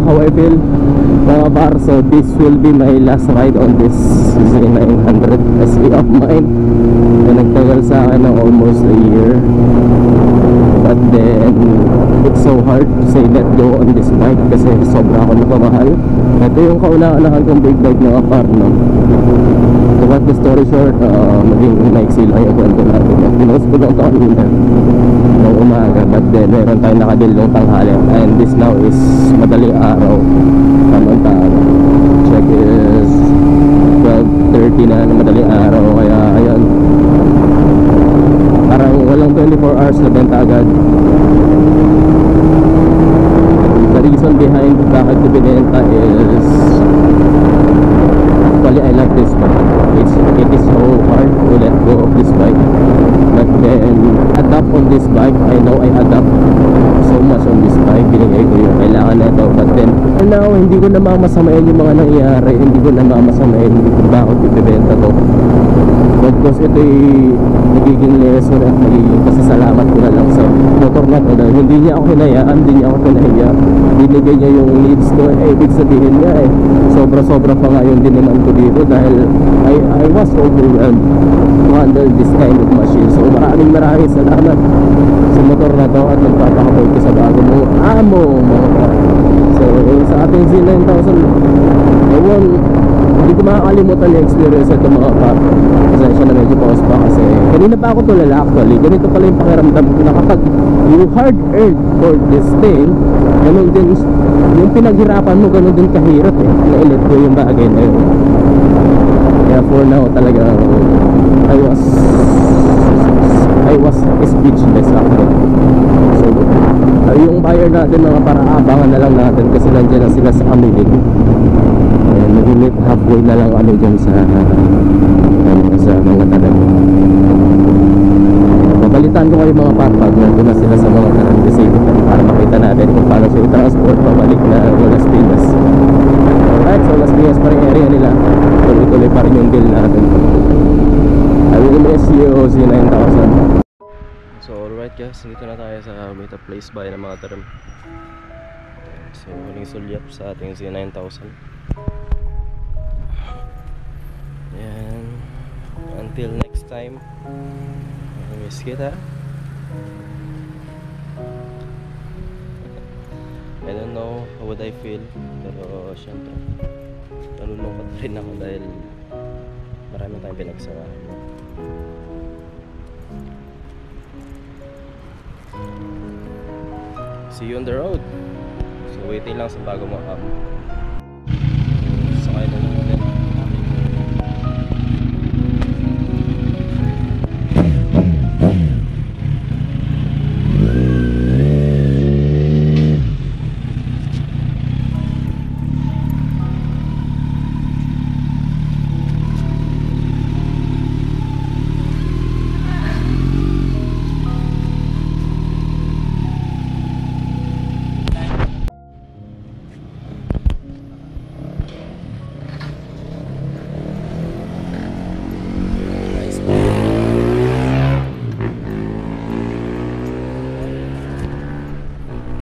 how I feel mga par. So this will be my last ride on this Z900 SE of mine na nagtagal sa akin ng almost a year. But then it's so hard to say let go on this bike kasi sobra ako nagmamahal. Ito yung kauna-unahan kong big bike mga par, no? To cut the story short, maging maiksi lang yung kwento natin. Pinost ko lang ito kanina ng umaga, but then meron tayong nakadil ng tanghali, and this now is madaling araw. Tamang-tama, check is 12:30 na madaling araw. Kaya ayan, parang walang 24 hours na benta agad. The reason behind bakit ko binenta is actually I like this bike. It is so hard to let go of this bike, but then adapt on this bike. I know I adapt so much on this bike. Binigay ko yung kailangan na ito, but then now hindi ko na mamasamain yung mga nangyayari. Hindi ko na mamasamain kung bakit ibibenta to, because ito'y nagiging lesson at nagiging pasasalamat ko na lang sa motor na to dahil hindi niya ako hinayaan, hindi niya ako pinahiya. Binigay niya yung needs ko. Ibig sabihin niya sobra-sobra pa nga yung diniman ko dito dahil I was overwhelmed to handle this kind of machine. So maraming salamat sa motor na to at nagpapakapoy ko sa bago mong amo mga pa. So sa ating Z9000, ewan, hindi ko makakalimutan yung experience ito mga par. Pasensya na medyo pause pa kasi kanina pa ako tulala actually. Ganito pala yung pakiramdam ko na kapag you hard earned for this thing, ganun din yung pinaghirapan mo, ganun din kahirap na-let ko yung bagay na yun. Kaya for now talaga I was speechless actually. So yung buyer natin mga para abangan na lang natin kasi nandiyan na sila sa Amilig. Nag-meet halfway na lang kami dyan sa mga tanan. Babalitan ko kayo mga papag, nandun na sila sa mga tanan kasi para makita natin kung paano siya i-transport pabalik na Las Piñas. Alright, so Las Piñas pa rin area nila. Tuloy-tuloy pa rin yung deal natin. I will miss you, Z9000. So alright guys, dito na tayo sa meet up place by ng mga taram. So huling sulyap sa ating Z9000. Yan. Until next time, miss kita. I don't know how would I feel, pero syempre nalulungkot rin ako dahil marami tayong pinagsamahan. See you on the road. So waiting lang sa bago mo